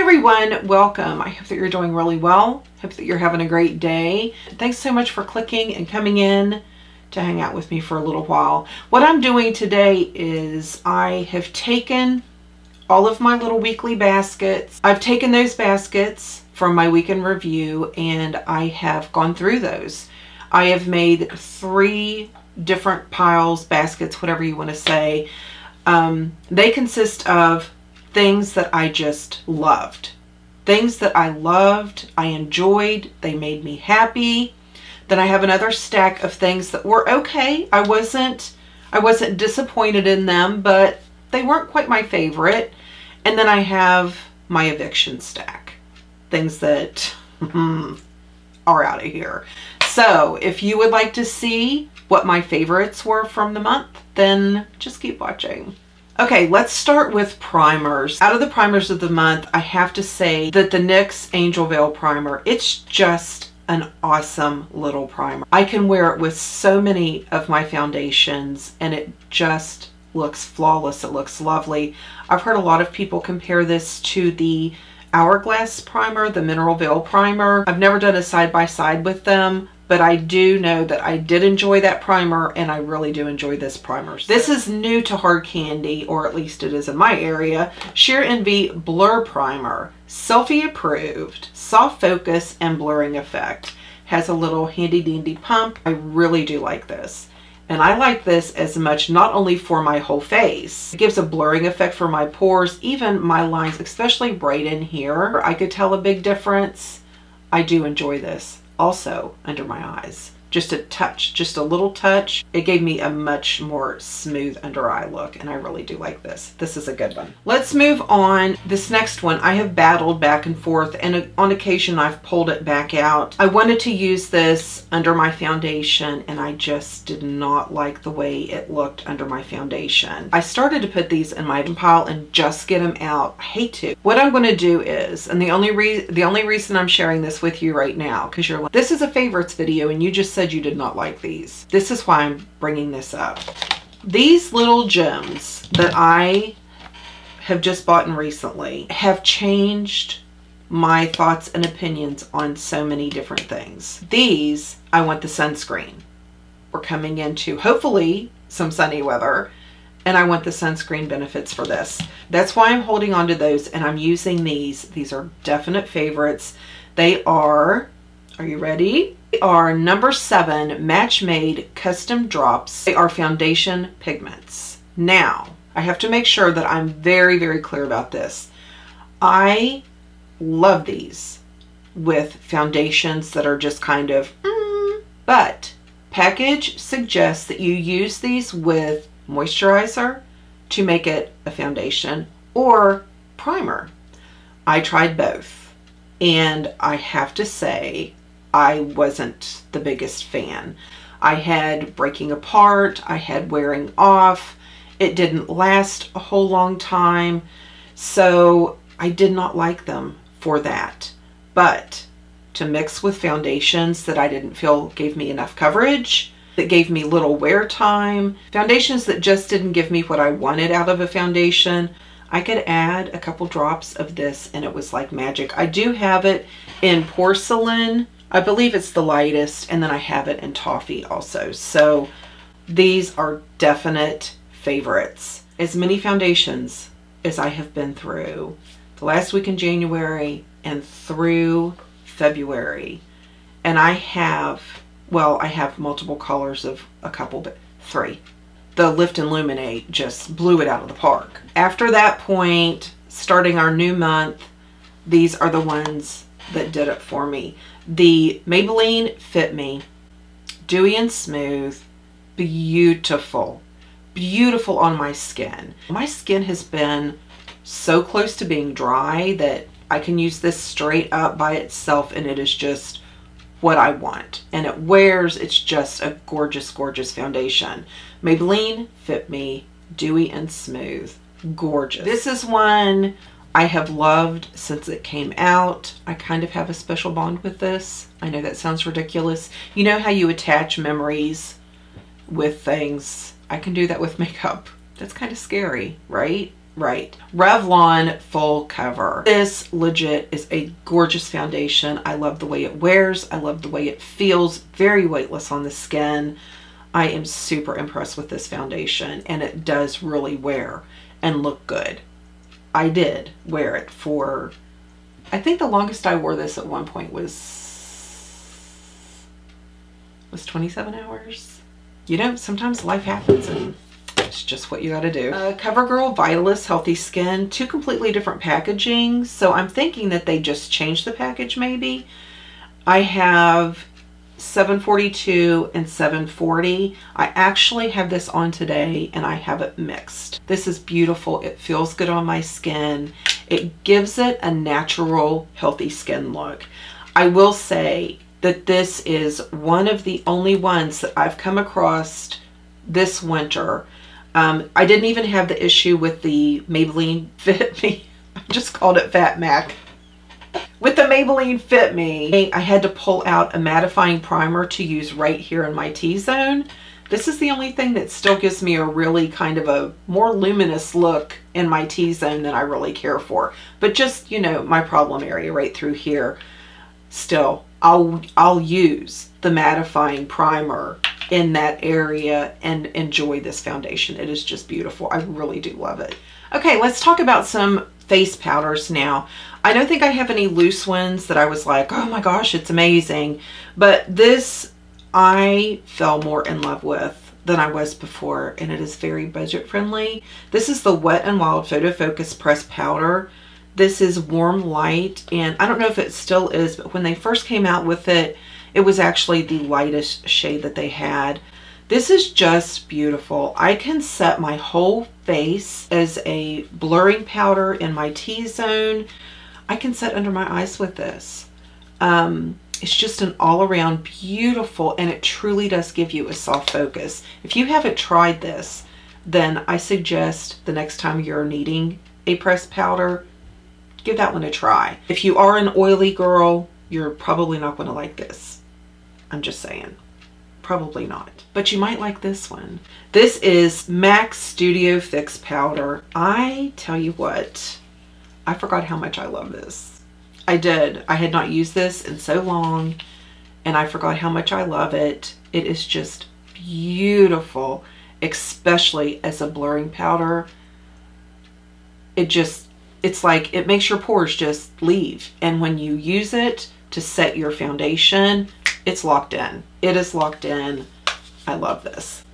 everyone, welcome. I hope that you're doing really well. Hope that you're having a great day. Thanks so much for clicking and coming in to hang out with me for a little while. What I'm doing today is I have taken all of my little weekly baskets. I've taken those baskets from my weekend review and I have gone through those. I have made 3 different piles, baskets, whatever you want to say. They consist of things that I just loved. Things that I loved, I enjoyed, they made me happy. Then I have another stack of things that were okay. I wasn't disappointed in them, but they weren't quite my favorite. And then I have my eviction stack. Things that are out of here. So if you would like to see what my favorites were from the month, then just keep watching. Okay, let's start with primers. Out of the primers of the month, I have to say that the NYX Angel Veil Primer, it's just an awesome little primer. I can wear it with so many of my foundations and it just looks flawless. It looks lovely. I've heard a lot of people compare this to the Hourglass Primer, the Mineral Veil Primer. I've never done a side-by-side with them, but I do know that I did enjoy that primer and I really do enjoy this primer. This is new to hard candy, or at least it is in my area. Sheer Envy Blur Primer. Selfie approved, soft focus and blurring effect. Has a little handy dandy pump. I really do like this. And I like this as much not only for my whole face. It gives a blurring effect for my pores, even my lines, especially right in here. I could tell a big difference. I do enjoy this. Also under my eyes. Just a touch, just a little touch. It gave me a much more smooth under eye look and I really do like this. This is a good one. Let's move on. This next one I have battled back and forth and on occasion I've pulled it back out. I wanted to use this under my foundation and I just did not like the way it looked under my foundation. I started to put these in my pile and just get them out. I hate to. What I'm going to do is, and the only reason I'm sharing this with you right now, because you're like, this is a favorites video and you just said you did not like these. This is why I'm bringing this up. These little gems that I have just bought recently have changed my thoughts and opinions on so many different things. These, I want the sunscreen. We're coming into hopefully some sunny weather and I want the sunscreen benefits for this. That's why I'm holding on to those and I'm using these. These are definite favorites. They are you ready? They are number 7 Match Made Custom Drops. They are foundation pigments. Now, I have to make sure that I'm very, very clear about this. I love these with foundations that are just kind of, but package suggests that you use these with moisturizer to make it a foundation or primer. I tried both and I have to say, I wasn't the biggest fan. I had breaking apart, I had wearing off, it didn't last a whole long time, so I did not like them for that. But to mix with foundations that I didn't feel gave me enough coverage, that gave me little wear time, foundations that just didn't give me what I wanted out of a foundation, I could add a couple drops of this and it was like magic. I do have it in porcelain. I believe it's the lightest, and then I have it in toffee also. So these are definite favorites. As many foundations as I have been through the last week in January and through February, and I have multiple colors of a couple, but 3. The Lift and Illuminate just blew it out of the park. After that point, starting our new month, these are the ones that did it for me. The Maybelline Fit Me, dewy and smooth, beautiful, beautiful on my skin. My skin has been so close to being dry that I can use this straight up by itself and it is just what I want. And it wears, it's just a gorgeous, gorgeous foundation. Maybelline Fit Me, dewy and smooth, gorgeous. This is one I have loved since it came out. I kind of have a special bond with this. I know that sounds ridiculous. You know how you attach memories with things? I can do that with makeup. That's kind of scary, right? right. Revlon Full Cover. This legit is a gorgeous foundation. I love the way it wears. I love the way it feels. Very weightless on the skin. I am super impressed with this foundation, and it does really wear and look good. I did wear it for, I think the longest I wore this at one point was 27 hours. You know, sometimes life happens and it's just what you gotta do. CoverGirl Vitalist Healthy Skin, two completely different packaging. So I'm thinking that they just changed the package maybe. I have 742 and 740. I actually have this on today and I have it mixed. This is beautiful. It feels good on my skin. It gives it a natural, healthy skin look. I will say that this is one of the only ones that I've come across this winter. I didn't even have the issue with the Maybelline Fit Me. I just called it Fat Mac. With the Maybelline Fit Me, I had to pull out a mattifying primer to use right here in my T-zone. This is the only thing that still gives me a really kind of a more luminous look in my T-zone than I really care for. But just, you know, my problem area right through here. Still, I'll use the mattifying primer in that area and enjoy this foundation. It is just beautiful. I really do love it. Okay, let's talk about some face powders now. I don't think I have any loose ones that I was like, oh my gosh, it's amazing. But this I fell more in love with than I was before, and it is very budget friendly. This is the Wet n Wild Photo Focus Pressed Powder. This is warm light, and I don't know if it still is, but when they first came out with it, it was actually the lightest shade that they had. This is just beautiful. I can set my whole face as a blurring powder in my T-zone. I can set under my eyes with this. It's just an all-around beautiful, and it truly does give you a soft focus. If you haven't tried this, then I suggest the next time you're needing a pressed powder, give that one a try. If you are an oily girl, you're probably not going to like this. I'm just saying. Probably not. But you might like this one. This is MAC Studio Fix Powder. I tell you what, I forgot how much I love this. I did. I had not used this in so long, and I forgot how much I love it. It is just beautiful, especially as a blurring powder. It's like, it makes your pores just leave. And when you use it to set your foundation, it's locked in. It is locked in. I love this.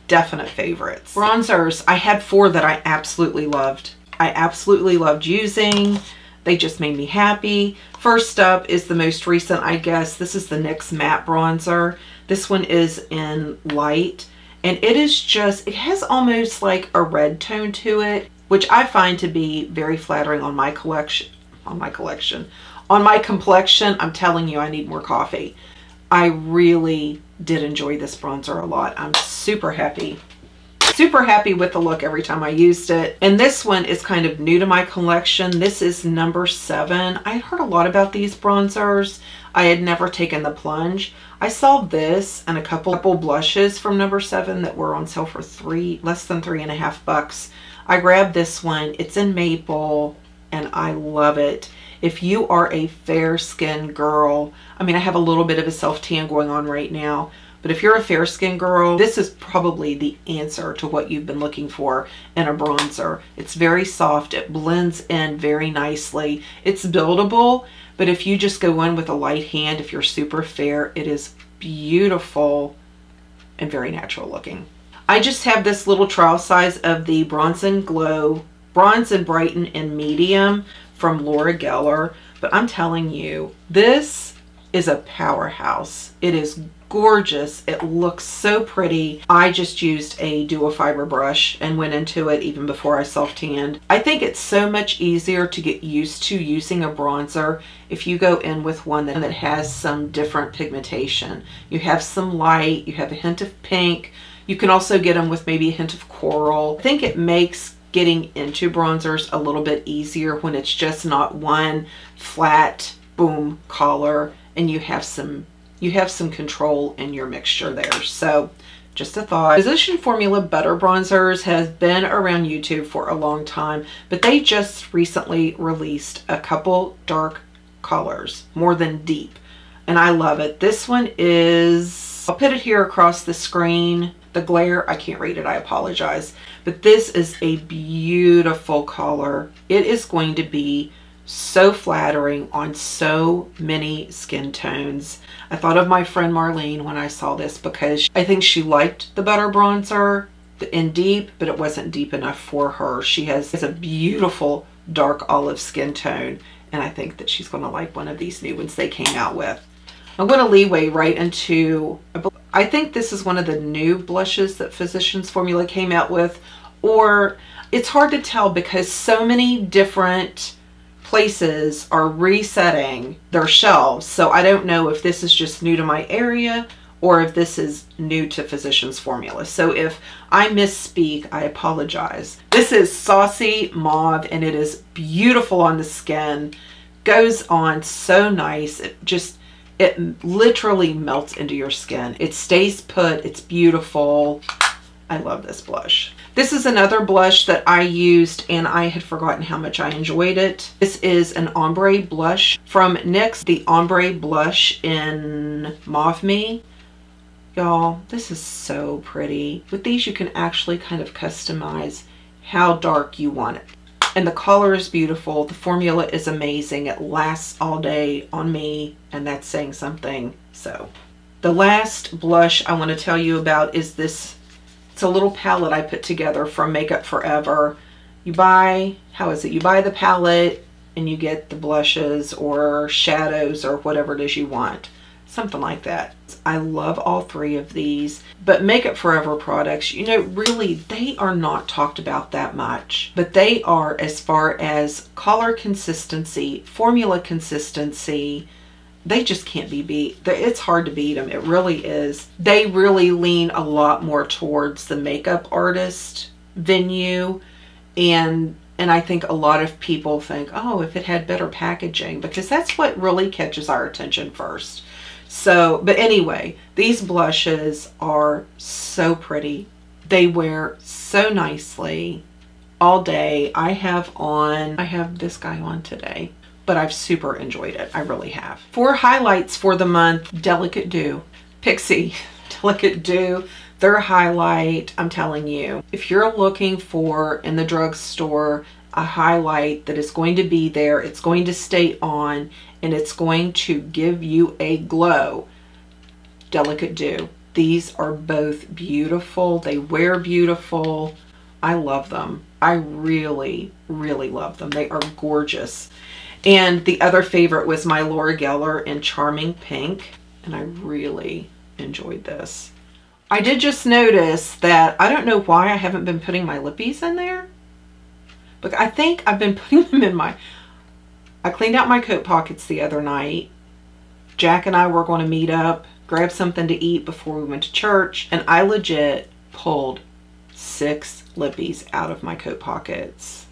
Definite favorites. Bronzers, I had 4 that I absolutely loved. I absolutely loved using. They just made me happy. First up is the most recent, I guess. This is the NYX Matte Bronzer. This one is in light, and it is just, it has almost like a red tone to it, which I find to be very flattering on my collection. On my complexion. I'm telling you, I need more coffee. I really did enjoy this bronzer a lot. I'm super happy with the look every time I used it. And this one is kind of new to my collection. This is number 7. I had heard a lot about these bronzers. I had never taken the plunge. I saw this and a couple blushes from number 7 that were on sale for less than $3.50. I grabbed this one. It's in maple and I love it. If you are a fair-skinned girl, I mean, I have a little bit of a self-tan going on right now, but if you're a fair-skinned girl, this is probably the answer to what you've been looking for in a bronzer. It's very soft. It blends in very nicely. It's buildable, but if you just go in with a light hand, if you're super fair, it is beautiful and very natural looking. I just have this little trial size of the Bronze-N-Brighten in medium from Laura Geller, but I'm telling you, this is a powerhouse. It is gorgeous. It looks so pretty. I just used a duo fiber brush and went into it even before I self-tanned. I think it's so much easier to get used to using a bronzer if you go in with one that has some different pigmentation. You have some light, you have a hint of pink. You can also get them with maybe a hint of coral. I think it makes getting into bronzers a little bit easier when it's just not one flat boom color and you have some control in your mixture there. So Just a thought. Physician Formula Butter Bronzers has been around YouTube for a long time, but they just recently released a couple dark colors, more than deep, and I love it. This one is, I'll put it here across the screen. The glare, I can't read it, I apologize. But this is a beautiful color. It is going to be so flattering on so many skin tones. I thought of my friend Marlene when I saw this because I think she liked the butter bronzer in deep, but it wasn't deep enough for her. She has a beautiful dark olive skin tone, and I think that she's going to like one of these new ones they came out with. I'm going to leeway right into, I think this is one of the new blushes that Physicians Formula came out with, or it's hard to tell because so many different places are resetting their shelves. So I don't know if this is just new to my area or if this is new to Physicians Formula. So if I misspeak, I apologize. This is Saucy Mauve, and it is beautiful on the skin. Goes on so nice. It literally melts into your skin. It stays put. It's beautiful. I love this blush. This is another blush that I used and I had forgotten how much I enjoyed it. This is an ombre blush from NYX, the ombre blush in Mauve Me. Y'all, this is so pretty. With these, you can actually kind of customize how dark you want it. And the color is beautiful. The formula is amazing. It lasts all day on me, and that's saying something. So the last blush I want to tell you about is this. It's a little palette I put together from Makeup Forever. You buy, you buy the palette and you get the blushes or shadows or whatever it is you want. Something like that. I love all three of these. But Makeup Forever products, you know, really, they are not talked about that much. But they are, as far as color consistency, formula consistency, they just can't be beat. It's hard to beat them. It really is. They really lean a lot more towards the makeup artist venue. And I think a lot of people think, oh, if it had better packaging, because that's what really catches our attention first. So, but anyway, these blushes are so pretty. They wear so nicely all day. I have this guy on today, but I've super enjoyed it. I really have. For highlights for the month, Delicate Dew. Pixi, Delicate Dew, their highlight, I'm telling you. If you're looking for, in the drugstore, a highlight that is going to be there, it's going to stay on, and it's going to give you a glow, Delicate Dew. These are both beautiful. They wear beautiful. I love them. I really, really love them. They are gorgeous. And the other favorite was my Laura Geller in Charming Pink, and I really enjoyed this. I did just notice that I don't know why I haven't been putting my lippies in there, but I think I've been putting them in my, I cleaned out my coat pockets the other night. Jack and I were going to meet up, grab something to eat before we went to church, and I legit pulled 6 lippies out of my coat pockets.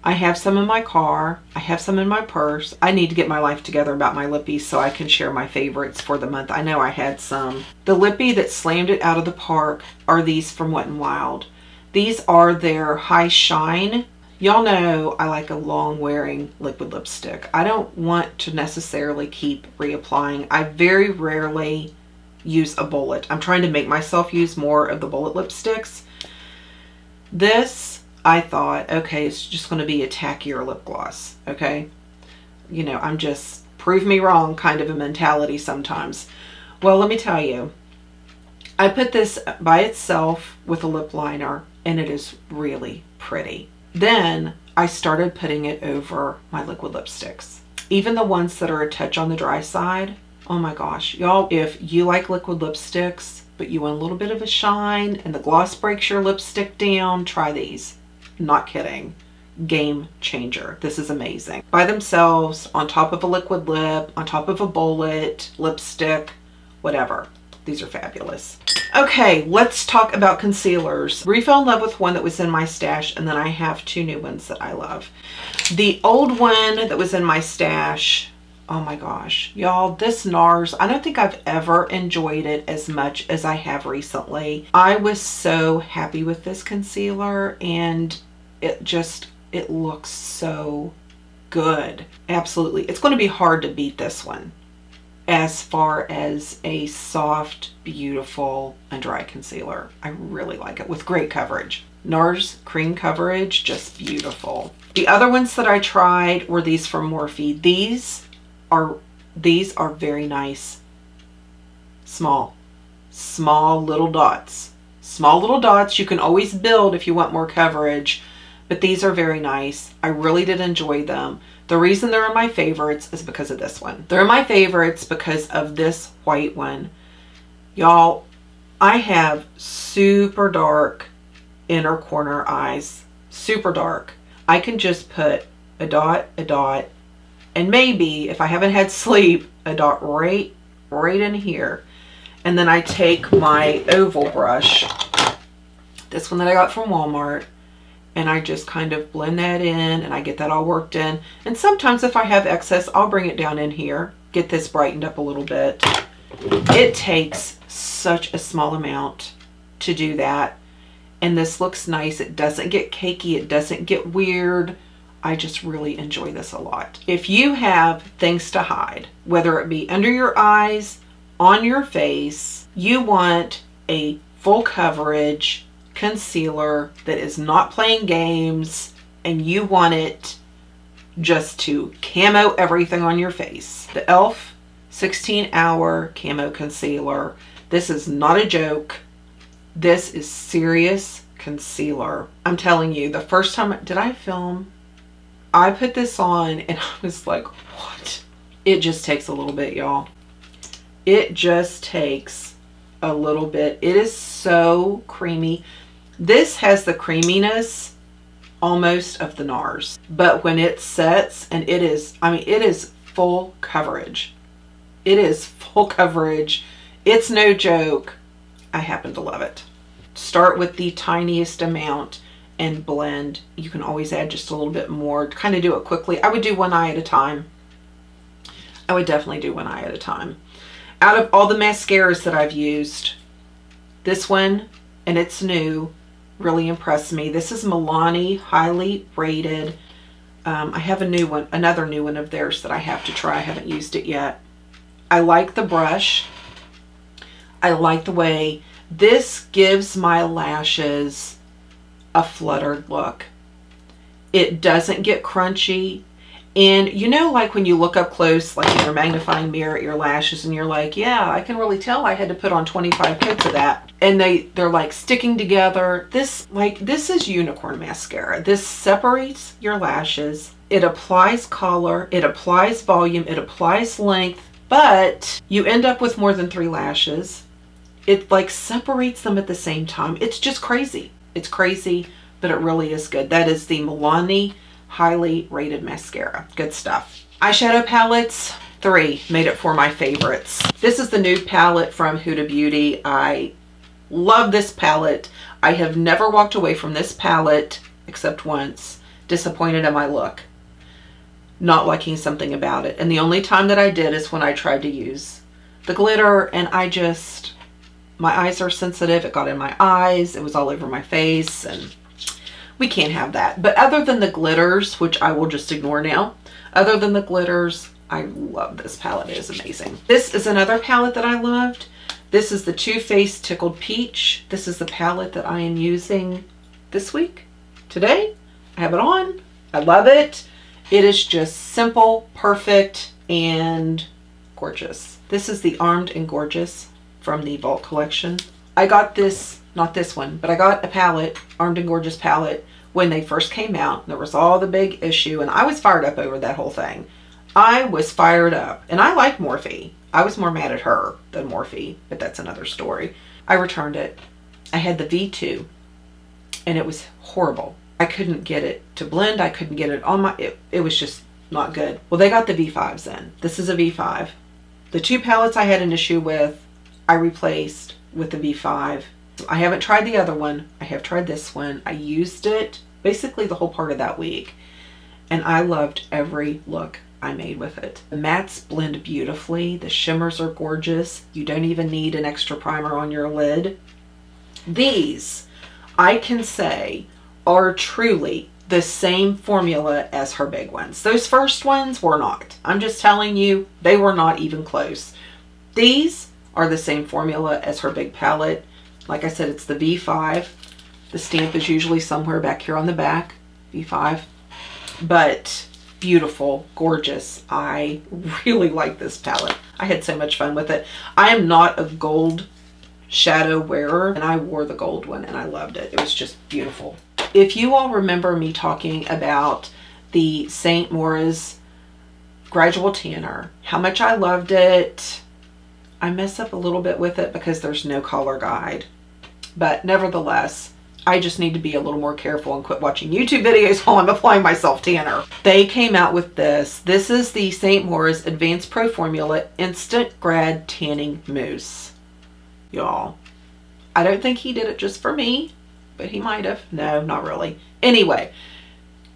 I have some in my car. I have some in my purse. I need to get my life together about my lippies so I can share my favorites for the month. I know I had some. The lippy that slammed it out of the park are these from Wet n Wild. These are their High Shine. Y'all know I like a long wearing liquid lipstick. I don't want to necessarily keep reapplying. I very rarely use a bullet. I'm trying to make myself use more of the bullet lipsticks. This, I thought, okay, it's just going to be a tackier lip gloss, okay? You know, I'm just prove me wrong kind of a mentality sometimes. Well, let me tell you, I put this by itself with a lip liner, and it is really pretty. Then I started putting it over my liquid lipsticks, even the ones that are a touch on the dry side. Oh my gosh, y'all, if you like liquid lipsticks, but you want a little bit of a shine and the gloss breaks your lipstick down, try these. Not kidding. Game changer. This is amazing. By themselves, on top of a liquid lip, on top of a bullet, lipstick, whatever. These are fabulous. Okay, let's talk about concealers. Fell in love with one that was in my stash, and then I have 2 new ones that I love. The old one that was in my stash, Oh my gosh, y'all, this NARS, I don't think I've ever enjoyed it as much as I have recently. I was so happy with this concealer, and it looks so good. Absolutely. It's going to be hard to beat this one as far as a soft, beautiful, under eye concealer. I really like it with great coverage. NARS cream coverage, just beautiful. The other ones that I tried were these from Morphe. These are very nice. Small little dots. Small little dots. You can always build if you want more coverage, but these are very nice. I really did enjoy them. The reason they're in my favorites is because of this one. They're in my favorites because of this white one. Y'all, I have super dark inner corner eyes. Super dark. I can just put a dot, and maybe, if I haven't had sleep, a dot right in here. And then I take my oval brush, this one that I got from Walmart, and I just kind of blend that in, and I get that all worked in. And sometimes if I have excess, I'll bring it down in here, get this brightened up a little bit. It takes such a small amount to do that. And this looks nice. It doesn't get cakey. It doesn't get weird. I just really enjoy this a lot. If you have things to hide, whether it be under your eyes, on your face, you want a full coverage concealer that is not playing games, and you want it just to camo everything on your face. The e.l.f. 16-hour camo concealer. This is not a joke. This is serious concealer. I'm telling you, the first time, did I film? I put this on and I was like, what? It just takes a little bit, y'all. It just takes a little bit. It is so creamy. This has the creaminess almost of the NARS, but when it sets, and it is, I mean, it is full coverage. It is full coverage. It's no joke. I happen to love it. Start with the tiniest amount and blend. You can always add just a little bit more. Kind of do it quickly. I would do one eye at a time. I would definitely do one eye at a time. Out of all the mascaras that I've used, this one, and it's new, really impressed me. This is Milani, highly rated. I have a new one, another new one of theirs that I have to try. I haven't used it yet. I like the brush. I like the way this gives my lashes a fluttered look. It doesn't get crunchy. And you know, like when you look up close, like in your magnifying mirror at your lashes, and you're like, yeah, I can really tell I had to put on 25 coats of that. And they're like sticking together. This is unicorn mascara. This separates your lashes. It applies color. It applies volume. It applies length. But you end up with more than 3 lashes. It like separates them at the same time. It's just crazy. It's crazy, but it really is good. That is the Milani highly rated mascara. Good stuff. Eyeshadow palettes, 3 made it for my favorites. This is the Nude Palette from Huda Beauty. I love this palette. I have never walked away from this palette except once, disappointed in my look, not liking something about it. And the only time that I did is when I tried to use the glitter, and my eyes are sensitive. It got in my eyes. It was all over my face, and we can't have that. But other than the glitters, which I will just ignore now, other than the glitters, I love this palette. It is amazing. This is another palette that I loved. This is the Too Faced Tickled Peach. This is the palette that I am using this week. Today, I have it on. I love it. It is just simple, perfect, and gorgeous. This is the Armed and Gorgeous from the Vault collection. I got this, not this one, but I got a palette, Armed and Gorgeous palette, when they first came out. There was all the big issue, and I was fired up over that whole thing. I was fired up, and I like Morphe. I was more mad at her than Morphe, but that's another story. I returned it. I had the V2, and it was horrible. I couldn't get it to blend. I couldn't get it on my, it was just not good. Well, they got the V5s in. This is a V5. The 2 palettes I had an issue with, I replaced with the V5. I haven't tried the other one. I have tried this one. I used it basically the whole part of that week, and I loved every look I made with it. The mattes blend beautifully. The shimmers are gorgeous. You don't even need an extra primer on your lid. These, I can say, are truly the same formula as her big ones. Those first ones were not. I'm just telling you, they were not even close. These are the same formula as her big palette. Like I said, it's the V5. The stamp is usually somewhere back here on the back, V5. But beautiful, gorgeous. I really like this palette. I had so much fun with it. I am not a gold shadow wearer, and I wore the gold one and I loved it. It was just beautiful. If you all remember me talking about the St. Moritz Gradual Tanner, how much I loved it. I mess up a little bit with it because there's no color guide. But nevertheless, I just need to be a little more careful and quit watching YouTube videos while I'm applying my self-tanner. They came out with this. This is the St. Moritz Advanced Pro Formula Instant Grad Tanning Mousse. Y'all, I don't think he did it just for me, but he might have. No, not really. Anyway,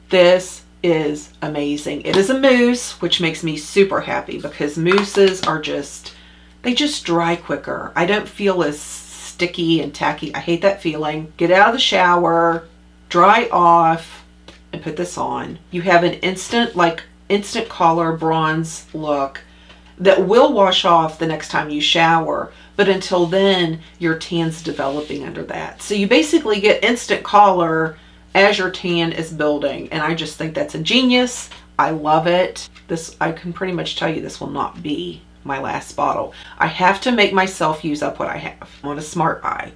this is amazing. It is a mousse, which makes me super happy because mousses are just, they just dry quicker. I don't feel as sticky and tacky. I hate that feeling. Get out of the shower, dry off, and put this on. You have an instant, like instant color bronze look that will wash off the next time you shower. But until then, your tan's developing under that. So you basically get instant color as your tan is building. And I just think that's ingenious. I love it. This, I can pretty much tell you this will not be my last bottle. I have to make myself use up what I have. I'm on a smart buy.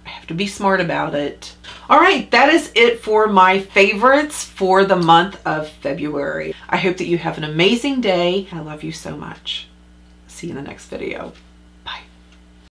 I have to be smart about it. All right, that is it for my favorites for the month of February. I hope that you have an amazing day. I love you so much. See you in the next video.